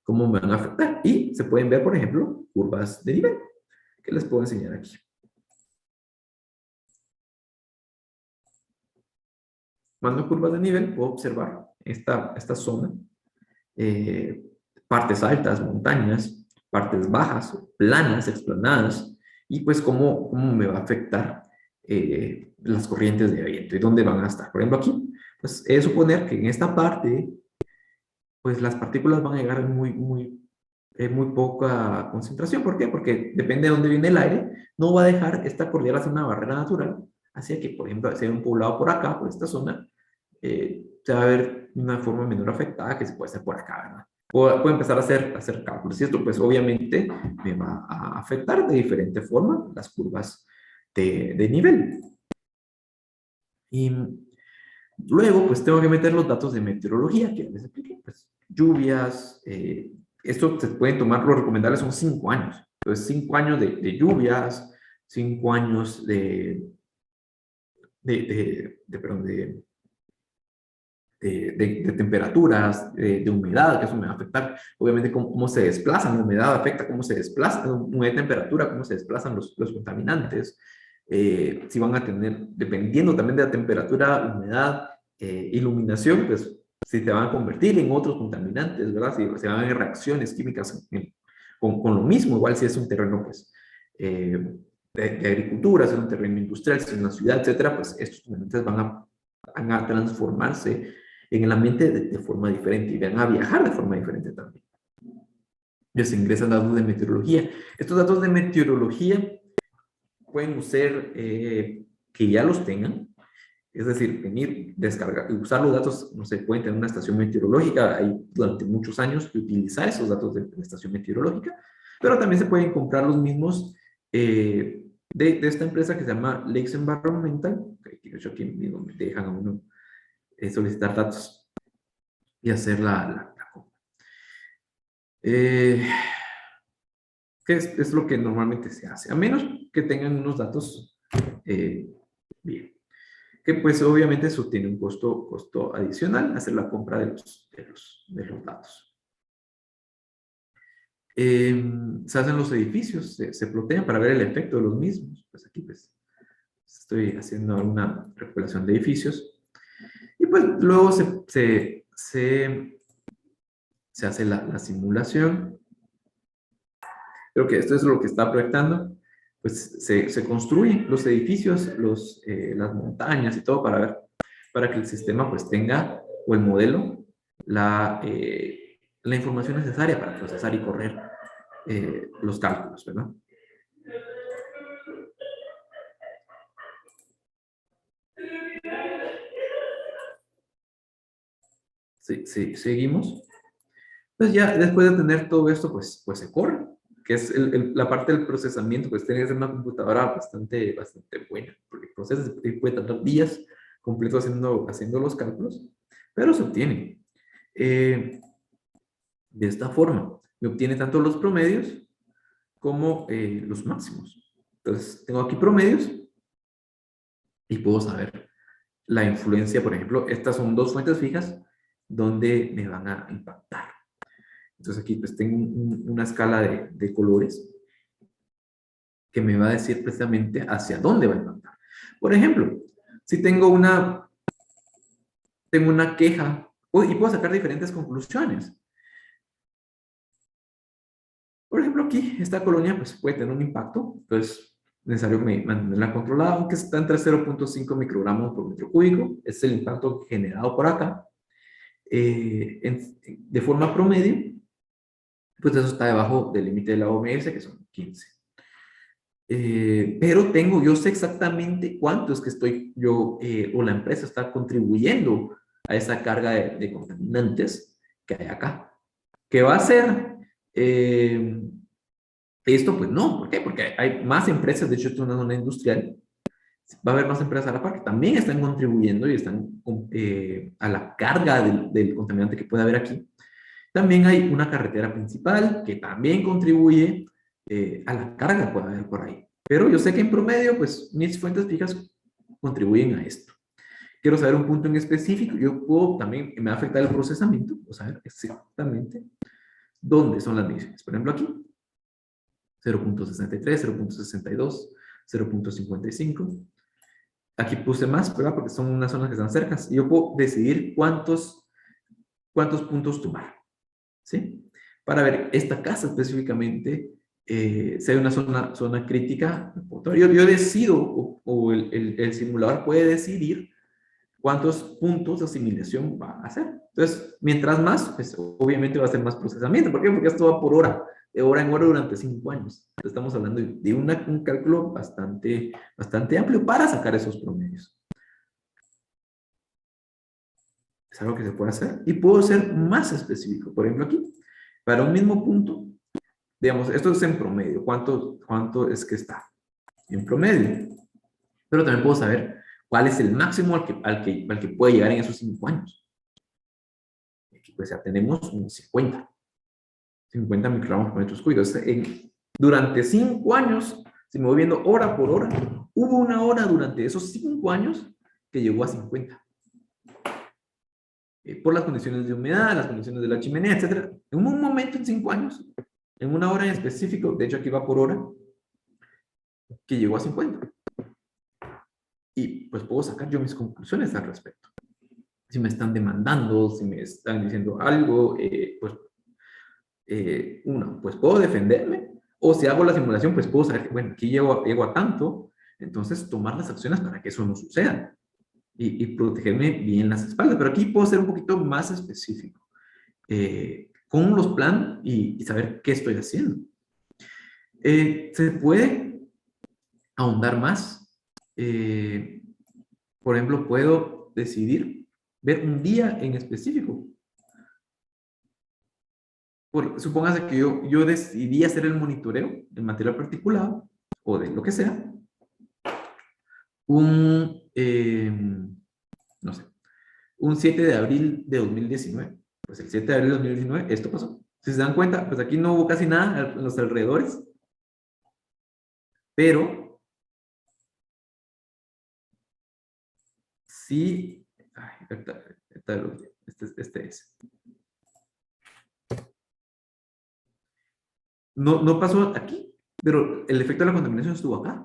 ¿Cómo me van a afectar? Y se pueden ver, por ejemplo, curvas de nivel, que les puedo enseñar aquí. Mando curvas de nivel, puedo observar esta zona, partes altas, montañas, partes bajas, planas, explanadas, y pues cómo me va a afectar las corrientes de viento y dónde van a estar. Por ejemplo, aquí, pues es suponer que en esta parte, pues las partículas van a llegar en muy poca concentración. ¿Por qué? Porque depende de dónde viene el aire, no va a dejar esta cordillera hacer una barrera natural, así que, por ejemplo, si hay un poblado por acá, por esta zona, se va a ver de una forma menor afectada que se puede hacer por acá, ¿verdad? Puedo empezar a hacer cálculos y esto pues obviamente me va a afectar de diferente forma las curvas de nivel. Y luego pues tengo que meter los datos de meteorología que les expliqué, pues lluvias, esto se pueden tomar, lo recomendable son 5 años. Entonces 5 años de lluvias, 5 años perdón, de temperaturas, de humedad, que eso me va a afectar. Obviamente, cómo se desplazan, la humedad afecta cómo se desplazan, humedad y temperatura, cómo se desplazan los contaminantes. Si van a tener, dependiendo también de la temperatura, humedad, iluminación, pues si se van a convertir en otros contaminantes, ¿verdad? Si se van a haber reacciones químicas con lo mismo, igual si es un terreno, pues, de agricultura, si es un terreno industrial, si es una ciudad, etcétera, pues estos contaminantes van a transformarse en el ambiente de forma diferente y van a viajar de forma diferente también. Ya se ingresan datos de meteorología. Estos datos de meteorología pueden ser que ya los tengan, es decir, venir, descargar, usar los datos, no sé, pueden tener una estación meteorológica ahí durante muchos años y utilizar esos datos de la estación meteorológica, pero también se pueden comprar los mismos de esta empresa que se llama Lakes Environmental, que de hecho aquí mismo me dejan a uno solicitar datos y hacer la compra. ¿Qué es lo que normalmente se hace? A menos que tengan unos datos bien. Que pues obviamente eso tiene un costo adicional, hacer la compra de los datos. Se hacen los edificios, se plotean para ver el efecto de los mismos. Pues aquí pues estoy haciendo una recopilación de edificios. Y pues luego se hace la simulación. Creo que esto es lo que está proyectando. Pues se construyen los edificios, las montañas y todo para que el sistema pues tenga, o el modelo, la información necesaria para procesar y correr los cálculos, ¿verdad? Sí, seguimos. Pues ya después de tener todo esto, pues se corre, que es la parte del procesamiento, pues tiene que ser una computadora bastante buena, porque el proceso puede tardar días completos haciendo los cálculos, pero se obtiene. De esta forma, me obtiene tanto los promedios como los máximos. Entonces, tengo aquí promedios y puedo saber la influencia, por ejemplo, estas son dos fuentes fijas donde me van a impactar. Entonces aquí pues tengo una escala de colores que me va a decir precisamente hacia dónde va a impactar. Por ejemplo, si tengo una queja, y puedo sacar diferentes conclusiones. Por ejemplo, aquí, esta colonia pues, puede tener un impacto, entonces necesario mantenerla controlada, aunque está entre 0.5 microgramos por metro cúbico, es el impacto generado por acá. De forma promedio, pues eso está debajo del límite de la OMS, que son 15. Pero yo sé exactamente cuánto es que estoy yo o la empresa está contribuyendo a esa carga de contaminantes que hay acá. ¿Qué va a hacer? Esto pues no, ¿por qué? Porque hay más empresas, de hecho esto es una zona industrial, va a haber más empresas a la par que también están contribuyendo y están a la carga del contaminante que puede haber aquí. También hay una carretera principal que también contribuye a la carga que puede haber por ahí. Pero yo sé que en promedio, pues mis fuentes fijas contribuyen a esto. Quiero saber un punto en específico, yo puedo también, me va a afectar el procesamiento, o saber exactamente dónde son las mediciones. Por ejemplo, aquí, 0.63, 0.62, 0.55. Aquí puse más, ¿verdad? Porque son unas zonas que están cercas. Y yo puedo decidir cuántos puntos tomar, ¿sí? Para ver esta casa específicamente, si hay una zona crítica, yo decido, o el simulador puede decidir cuántos puntos de asimilación va a hacer. Entonces, mientras más, pues obviamente va a ser más procesamiento. ¿Por qué? Porque esto va por hora, de hora en hora durante 5 años. Estamos hablando de un cálculo bastante amplio para sacar esos promedios. Es algo que se puede hacer y puedo ser más específico. Por ejemplo, aquí, para un mismo punto, digamos, esto es en promedio. ¿Cuánto es que está? En promedio. Pero también puedo saber cuál es el máximo al que puede llegar en esos 5 años. Aquí pues ya tenemos un 50 microgramos por metros cúbicos. Durante 5 años, si me voy viendo hora por hora, hubo una hora durante esos 5 años que llegó a 50. por las condiciones de humedad, las condiciones de la chimenea, etc. En un momento, en 5 años, en una hora en específico, de hecho aquí va por hora, que llegó a 50. Y pues puedo sacar yo mis conclusiones al respecto. Si me están demandando, si me están diciendo algo, pues puedo defenderme, o si hago la simulación, pues puedo saber que, bueno, aquí llego a tanto, entonces tomar las acciones para que eso no suceda y protegerme bien las espaldas. Pero aquí puedo ser un poquito más específico con los planes y saber qué estoy haciendo. Se puede ahondar más. Por ejemplo, puedo decidir ver un día en específico. Supóngase que yo decidí hacer el monitoreo del material particulado o de lo que sea, no sé, un 7 de abril de 2019. Pues el 7 de abril de 2019 esto pasó. Si se dan cuenta, pues aquí no hubo casi nada en los alrededores, pero sí, este es. No pasó aquí, pero el efecto de la contaminación estuvo acá.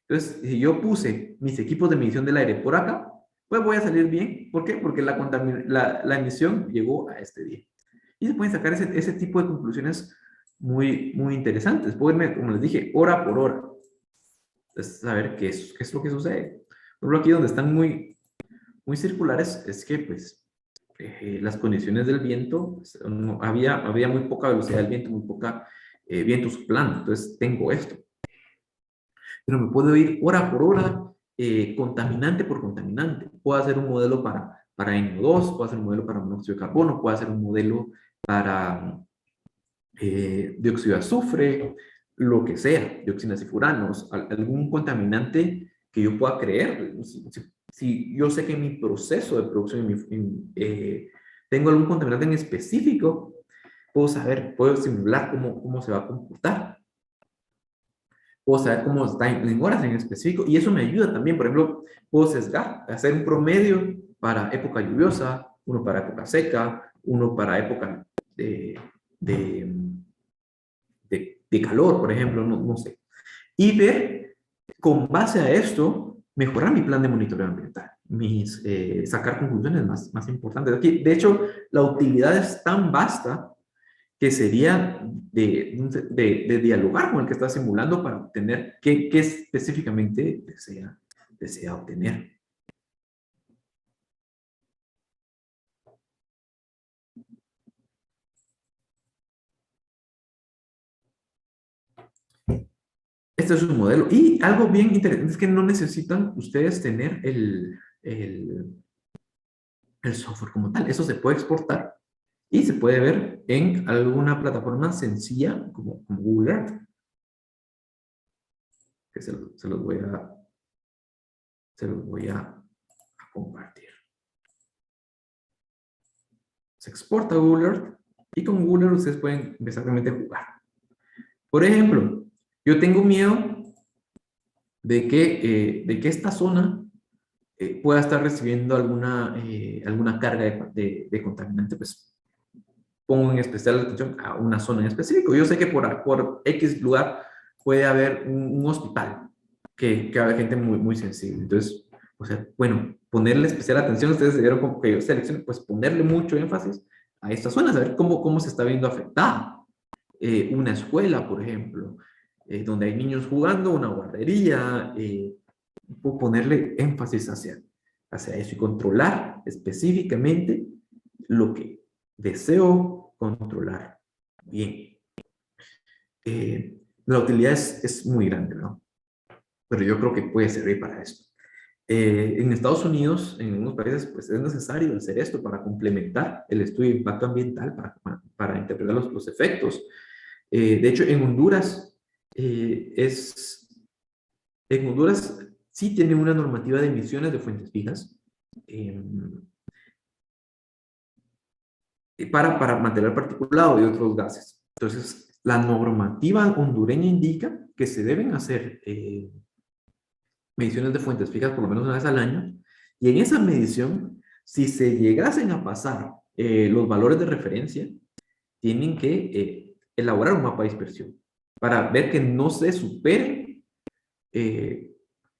Entonces, si yo puse mis equipos de medición del aire por acá, pues voy a salir bien. ¿Por qué? Porque la emisión llegó a este día. Y se pueden sacar ese tipo de conclusiones muy, muy interesantes. Pueden ver, como les dije, hora por hora. Entonces, saber qué es lo que sucede. Por ejemplo, aquí donde están muy, muy circulares, es que pues las condiciones del viento, pues, había muy poca velocidad del viento, muy poca viento soplando. Entonces, tengo esto. Pero me puedo ir hora por hora, contaminante por contaminante. Puedo hacer un modelo para NO2, puedo hacer un modelo para monóxido de carbono, puedo hacer un modelo para dióxido de azufre, lo que sea, dioxinas y furanos, algún contaminante que yo pueda creer. Si yo sé que en mi proceso de producción tengo algún contaminante en específico, puedo simular cómo se va a comportar. Puedo saber cómo está en horas en específico, y eso me ayuda también. Por ejemplo, puedo sesgar, hacer un promedio para época lluviosa, uno para época seca, uno para época de, de calor, por ejemplo, no sé. Y ver, con base a esto, mejorar mi plan de monitoreo ambiental, sacar conclusiones más importantes. Aquí, de hecho, la utilidad es tan vasta que sería de dialogar con el que está simulando para obtener qué específicamente desea obtener. Este es un modelo. Y algo bien interesante es que no necesitan ustedes tener el software como tal. Eso se puede exportar y se puede ver en alguna plataforma sencilla como Google Earth. Que se los voy a compartir. Se exporta a Google Earth y con Google Earth ustedes pueden empezar realmente a jugar. Por ejemplo, yo tengo miedo de que esta zona pueda estar recibiendo alguna carga de contaminante. Pues pongo en especial atención a una zona en específico. Yo sé que por X lugar puede haber un hospital que haga gente muy, muy sensible. Entonces, o sea, bueno, ponerle especial atención, ustedes se dieron como que yo seleccioné, pues ponerle mucho énfasis a esta zona, saber cómo se está viendo afectada. Una escuela, por ejemplo, donde hay niños jugando, una guardería, ponerle énfasis hacia eso y controlar específicamente lo que deseo controlar bien. La utilidad es muy grande, ¿no? Pero yo creo que puede servir para esto. En Estados Unidos, en algunos países, pues es necesario hacer esto para complementar el estudio de impacto ambiental, para interpretar los efectos. De hecho, en Honduras, sí tiene una normativa de emisiones de fuentes fijas para material particulado y otros gases. Entonces, la normativa hondureña indica que se deben hacer mediciones de fuentes fijas por lo menos una vez al año, y en esa medición Si se llegasen a pasar los valores de referencia, tienen que elaborar un mapa de dispersión para ver que no se superen eh,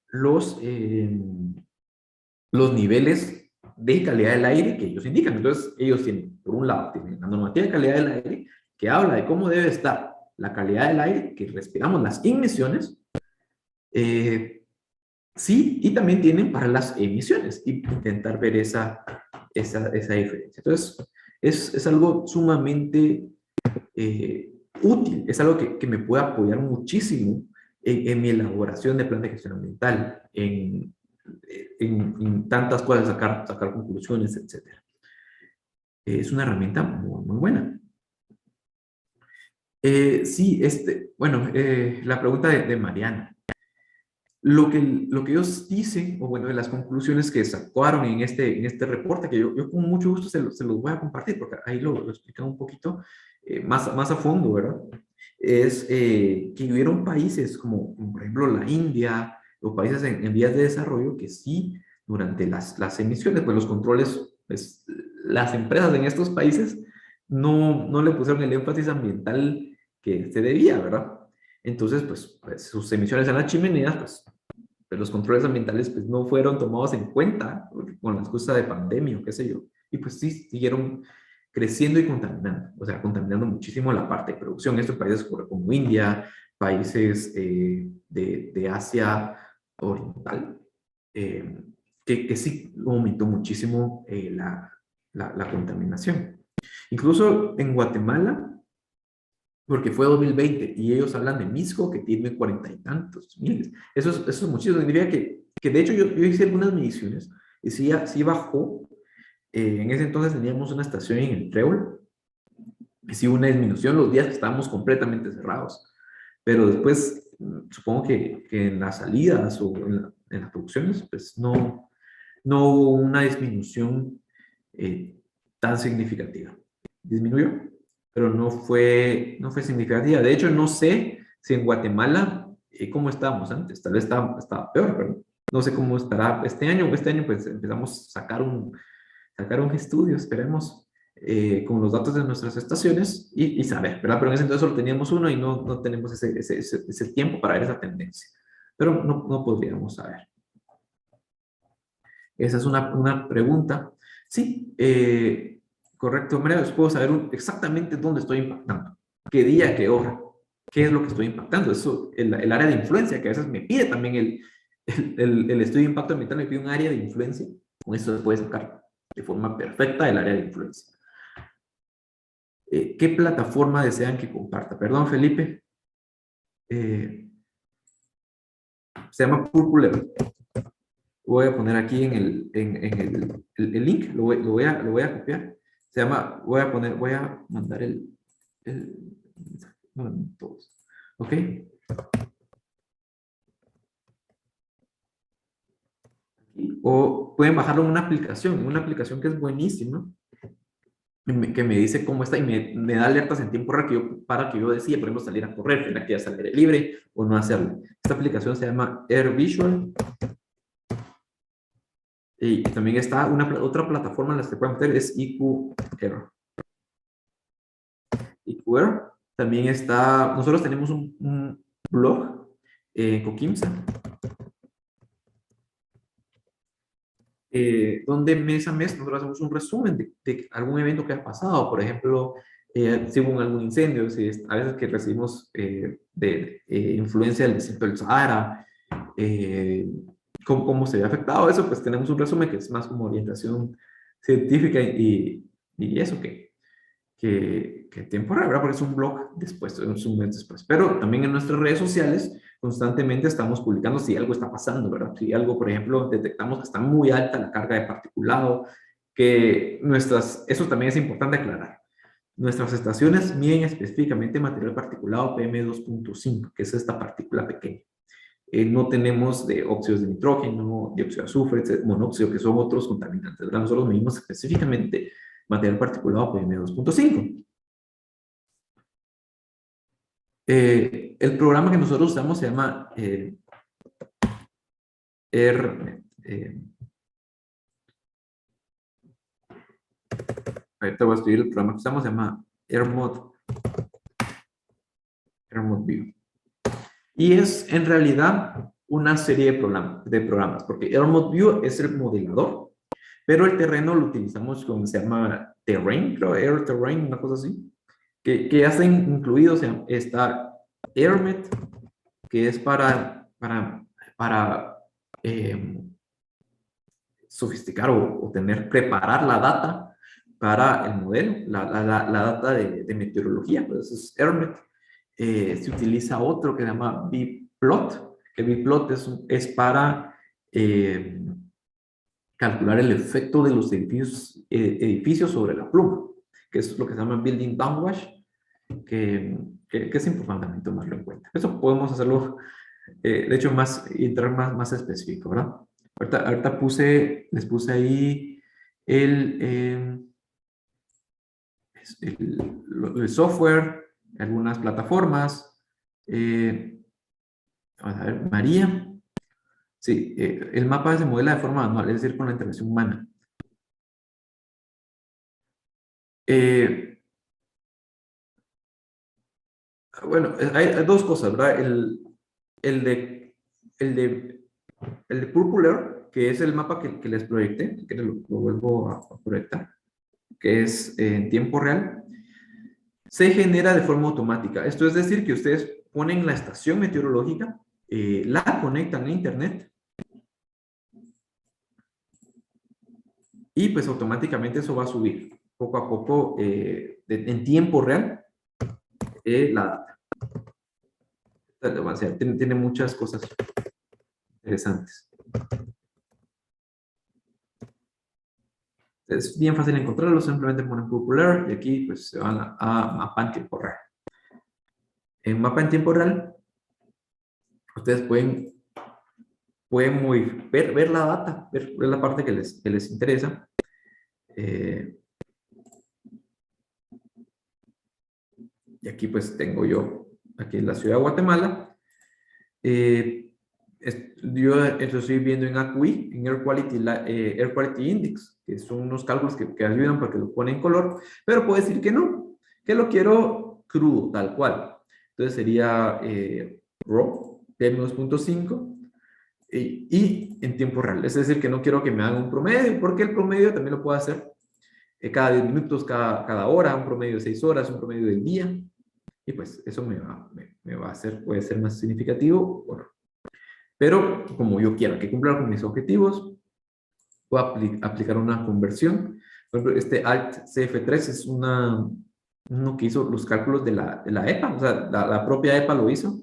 los, eh, los niveles de calidad del aire que ellos indican. Entonces, ellos tienen, por un lado, tienen la normativa de calidad del aire que habla de cómo debe estar la calidad del aire que respiramos, las emisiones, sí, y también tienen para las emisiones y intentar ver esa diferencia. Entonces, es algo sumamente útil, es algo que me puede apoyar muchísimo en mi elaboración de plan de gestión ambiental, en tantas cosas, sacar conclusiones, etc. Es una herramienta muy, muy buena. Sí, bueno, la pregunta de Mariana. Lo que ellos dicen, o bueno, de las conclusiones que sacaron en este reporte, que yo con mucho gusto se los voy a compartir, porque ahí lo explican un poquito más a fondo, ¿verdad? Es que hubieron países como, por ejemplo, la India, o países en vías de desarrollo, que sí, durante las emisiones, pues los controles, pues las empresas en estos países no le pusieron el énfasis ambiental que se debía, ¿verdad? Entonces, pues sus emisiones en las chimeneas, pues los controles ambientales pues no fueron tomados en cuenta con la excusa de pandemia o qué sé yo. Y pues sí, siguieron creciendo y contaminando, o sea, contaminando muchísimo la parte de producción. Estos países como India, países de Asia Oriental, que sí aumentó muchísimo la contaminación. Incluso en Guatemala, porque fue 2020 y ellos hablan de Misco que tiene 40 y tantos miles. Eso es muchísimo. Significa que de hecho yo hice algunas mediciones y sí bajó. En ese entonces teníamos una estación en el Trébol y sí hubo una disminución los días que estábamos completamente cerrados. Pero después, supongo que en las salidas o en las producciones, pues no hubo una disminución tan significativa. ¿Disminuyó? Pero no fue significativa. De hecho, no sé si en Guatemala, cómo estábamos antes, tal vez estaba peor, pero no sé cómo estará este año. Este año pues empezamos a sacar un estudio, esperemos, con los datos de nuestras estaciones y saber, ¿verdad? Pero en ese entonces solo teníamos uno y no tenemos ese tiempo para ver esa tendencia. Pero no podríamos saber. Esa es una pregunta. Sí, correcto, María, puedo saber exactamente dónde estoy impactando, qué día, qué hora, qué es lo que estoy impactando. Eso, el área de influencia, que a veces me pide también el estudio de impacto ambiental, me pide un área de influencia. Con eso se puede sacar de forma perfecta el área de influencia. ¿Qué plataforma desean que comparta? Perdón, Felipe. Se llama Purple Level. Voy a poner aquí en el link, lo voy a copiar. Se llama, voy a mandar todos. ¿Ok? O pueden bajarlo en una aplicación que es buenísima, que me dice cómo está y me da alertas en tiempo real para que yo decida, por ejemplo, salir a correr, tener que ya salir libre o no hacerlo. Esta aplicación se llama Air Visual. Y también está otra plataforma en la que pueden meter, es EQR. EQR. También está, nosotros tenemos un blog en Coquimsa, donde mes a mes nosotros hacemos un resumen de algún evento que ha pasado. Por ejemplo, si hubo algún incendio, si a veces que recibimos influencia del desierto del Sahara, cómo se ve afectado eso, pues tenemos un resumen que es más como orientación científica y eso que temporal, ¿verdad? Porque es un blog después, es un mes después. Pero también en nuestras redes sociales constantemente estamos publicando si algo está pasando, ¿verdad? Si algo, por ejemplo, detectamos que está muy alta la carga de particulado, eso también es importante aclarar. Nuestras estaciones miden específicamente material particulado PM2.5, que es esta partícula pequeña. No tenemos de óxidos de nitrógeno, dióxido de azufre, monóxido, que son otros contaminantes, ¿verdad? Nosotros medimos específicamente material particulado PM2.5. El programa que nosotros usamos se llama Ahorita voy a escribir el programa que usamos, se llama AirMod View. Y es en realidad una serie de programas, porque AirMod View es el modelador, pero el terreno lo utilizamos con, se llama Terrain, creo, Air Terrain, una cosa así, que ya están incluidos, está AirMet, que es para sofisticar o preparar la data para el modelo, la data de meteorología, pues es AirMet. Se utiliza otro que se llama bplot, que bplot es para calcular el efecto de los edificios sobre la pluma, que es lo que se llama building downwash, que es importante tomarlo en cuenta. Eso podemos hacerlo, de hecho, entrar más específico, ¿verdad? Ahorita les puse ahí el software, algunas plataformas. Vamos a ver, María. Sí, el mapa se modela de forma manual, es decir, con la intervención humana. Bueno, hay dos cosas, ¿verdad? El de Purple Air, que es el mapa que les proyecté, que lo vuelvo a proyectar, que es en tiempo real, se genera de forma automática. Esto es decir, que ustedes ponen la estación meteorológica, la conectan a internet y pues automáticamente eso va a subir poco a poco en tiempo real la data. O sea, tiene muchas cosas interesantes. Es bien fácil encontrarlo, simplemente ponen popular y aquí pues se van a mapa en tiempo real. En mapa en tiempo real, ustedes pueden ver la data, ver la parte que les interesa. Y aquí pues tengo yo, aquí en la ciudad de Guatemala. Yo eso estoy viendo en AQI, en Air Quality Index, que son unos cálculos que ayudan para que lo pone en color, pero puede decir que no, que lo quiero crudo, tal cual. Entonces sería RAW, PM2.5 y en tiempo real. Es decir, que no quiero que me haga un promedio, porque el promedio también lo puedo hacer cada 10 minutos, cada hora, un promedio de 6 horas, un promedio del día. Y pues eso me va a hacer, puede ser más significativo o no. Pero como yo quiero que cumpla con mis objetivos, voy a aplicar una conversión. Por ejemplo, este Alt CF3 es uno que hizo los cálculos de la EPA, o sea, la propia EPA lo hizo,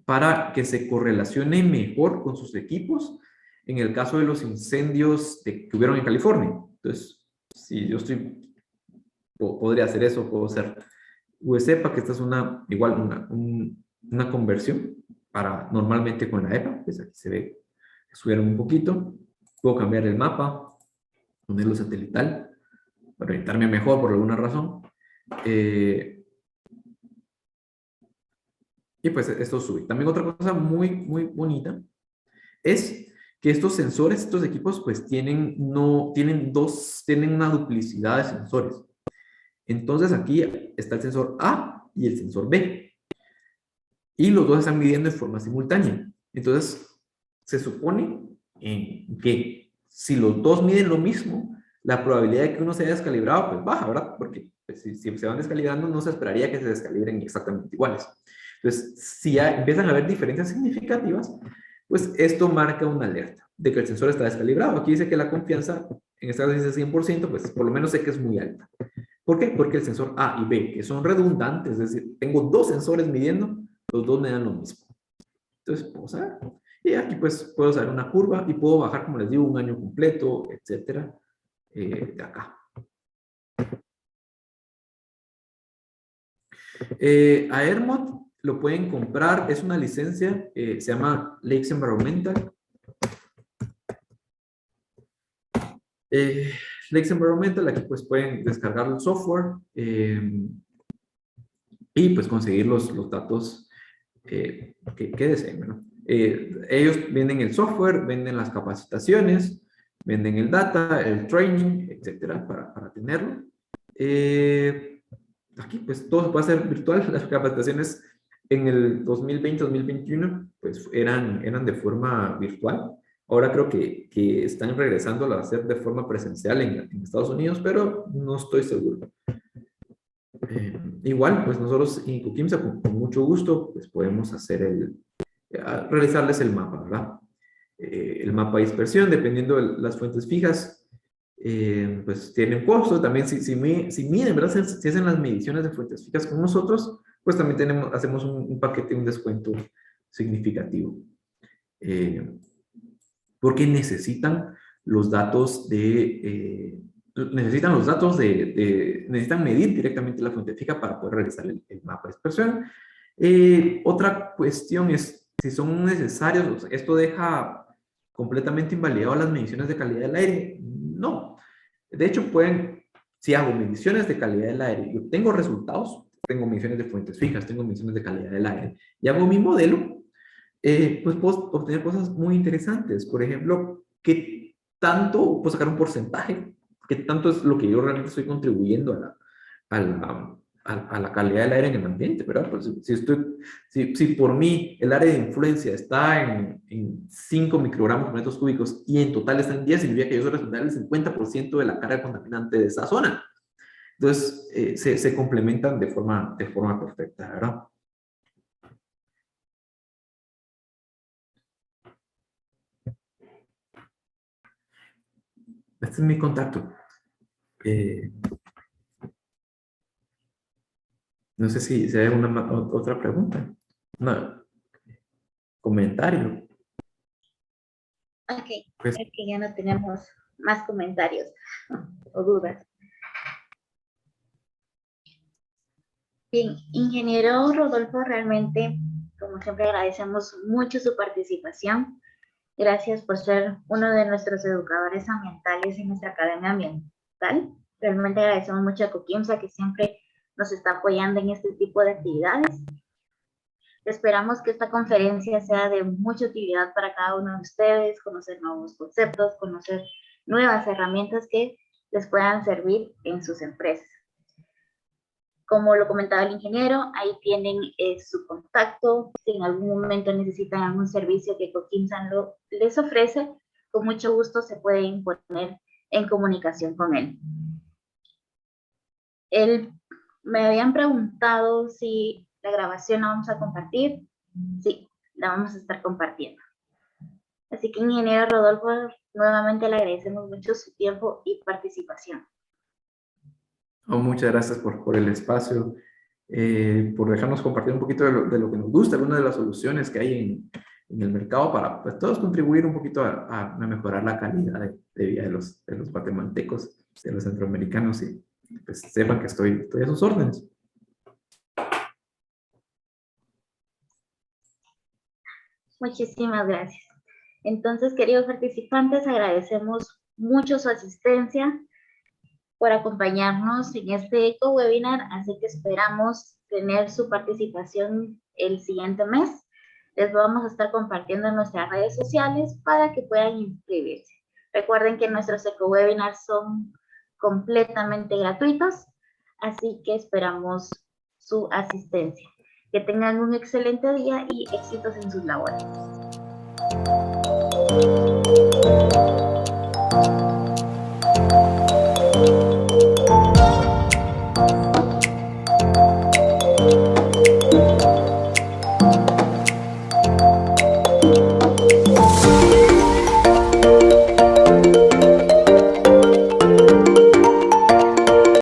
para que se correlacione mejor con sus equipos en el caso de los incendios que hubieron en California. Entonces, si yo podría hacer eso, puedo hacer USEPA, que esta es igual una conversión para normalmente con la EPA, pues aquí se ve que subieron un poquito. Puedo cambiar el mapa, ponerlo satelital, para orientarme mejor por alguna razón. Y pues esto sube. También otra cosa muy bonita es que estos sensores, estos equipos, pues tienen una duplicidad de sensores. Entonces aquí está el sensor A y el sensor B. Y los dos están midiendo de forma simultánea. Entonces, se supone que si los dos miden lo mismo, la probabilidad de que uno se haya descalibrado, pues baja, ¿verdad? Porque pues, si se van descalibrando, no se esperaría que se descalibren exactamente iguales. Entonces, si ya empiezan a haber diferencias significativas, pues esto marca una alerta de que el sensor está descalibrado. Aquí dice que la confianza, en esta vez dice 100%, pues por lo menos sé que es muy alta. ¿Por qué? Porque el sensor A y B, que son redundantes, es decir, tengo dos sensores midiendo, los dos me dan lo mismo. Entonces, vamos a ver. Y aquí pues puedo hacer una curva y puedo bajar, como les digo, un año completo, etcétera, de acá. AirMod lo pueden comprar, es una licencia, se llama Lakes Environmental. Lakes Environmental, aquí pues pueden descargar el software y pues conseguir los datos que deseen, ¿no? Ellos venden el software, venden las capacitaciones, venden el data, el training, etcétera, para tenerlo. Aquí pues todo se puede hacer virtual. Las capacitaciones en el 2020-2021 pues eran de forma virtual. Ahora creo que están regresando a hacer de forma presencial en Estados Unidos, pero no estoy seguro. Igual, pues nosotros en Coquimsa con mucho gusto pues podemos hacer realizarles el mapa, ¿verdad? El mapa de dispersión, dependiendo de las fuentes fijas, pues tienen costo. También si miden, ¿verdad? Si hacen las mediciones de fuentes fijas con nosotros, pues también hacemos un paquete, un descuento significativo. Porque necesitan los datos necesitan medir directamente la fuente fija para poder realizar el mapa de dispersión. Otra cuestión es si son necesarios. Esto deja completamente invalidado las mediciones de calidad del aire. No. De hecho, si hago mediciones de calidad del aire y obtengo resultados, tengo mediciones de fuentes fijas, tengo mediciones de calidad del aire, y hago mi modelo, pues puedo obtener cosas muy interesantes. Por ejemplo, ¿qué tanto puedo sacar un porcentaje? ¿Qué tanto es lo que yo realmente estoy contribuyendo a la calidad del aire en el ambiente, ¿verdad? Pues si por mí el área de influencia está en 5 microgramos por metros cúbicos y en total está en 10, significa que yo soy responsable del 50% de la carga contaminante de esa zona. Entonces, se complementan de forma perfecta, ¿verdad? Este es mi contacto. No sé si hay alguna otra pregunta. No, comentario. Ok, Pues, es que ya no tenemos más comentarios o dudas. Bien, ingeniero Rodolfo, realmente, como siempre, agradecemos mucho su participación. Gracias por ser uno de nuestros educadores ambientales en nuestra academia ambiental. Realmente agradecemos mucho a Coquimsa que siempre nos está apoyando en este tipo de actividades. Esperamos que esta conferencia sea de mucha utilidad para cada uno de ustedes, conocer nuevos conceptos, conocer nuevas herramientas que les puedan servir en sus empresas. Como lo comentaba el ingeniero, ahí tienen su contacto. Si en algún momento necesitan algún servicio que Coquimsa les ofrece, con mucho gusto se pueden poner en comunicación con él. Me habían preguntado si la grabación la vamos a compartir. Sí, la vamos a estar compartiendo. Así que, ingeniero Rodolfo, nuevamente le agradecemos mucho su tiempo y participación. Muchas gracias por el espacio, por dejarnos compartir un poquito de lo que nos gusta, algunas de las soluciones que hay en el mercado para pues, todos contribuir un poquito a mejorar la calidad de vida de los guatemaltecos, de los centroamericanos, y pues sepan que estoy a sus órdenes. Muchísimas gracias. Entonces, queridos participantes, agradecemos mucho su asistencia por acompañarnos en este eco-webinar, así que esperamos tener su participación el siguiente mes. Les vamos a estar compartiendo en nuestras redes sociales para que puedan inscribirse. Recuerden que nuestros eco-webinars son completamente gratuitos, así que esperamos su asistencia. Que tengan un excelente día y éxitos en sus labores.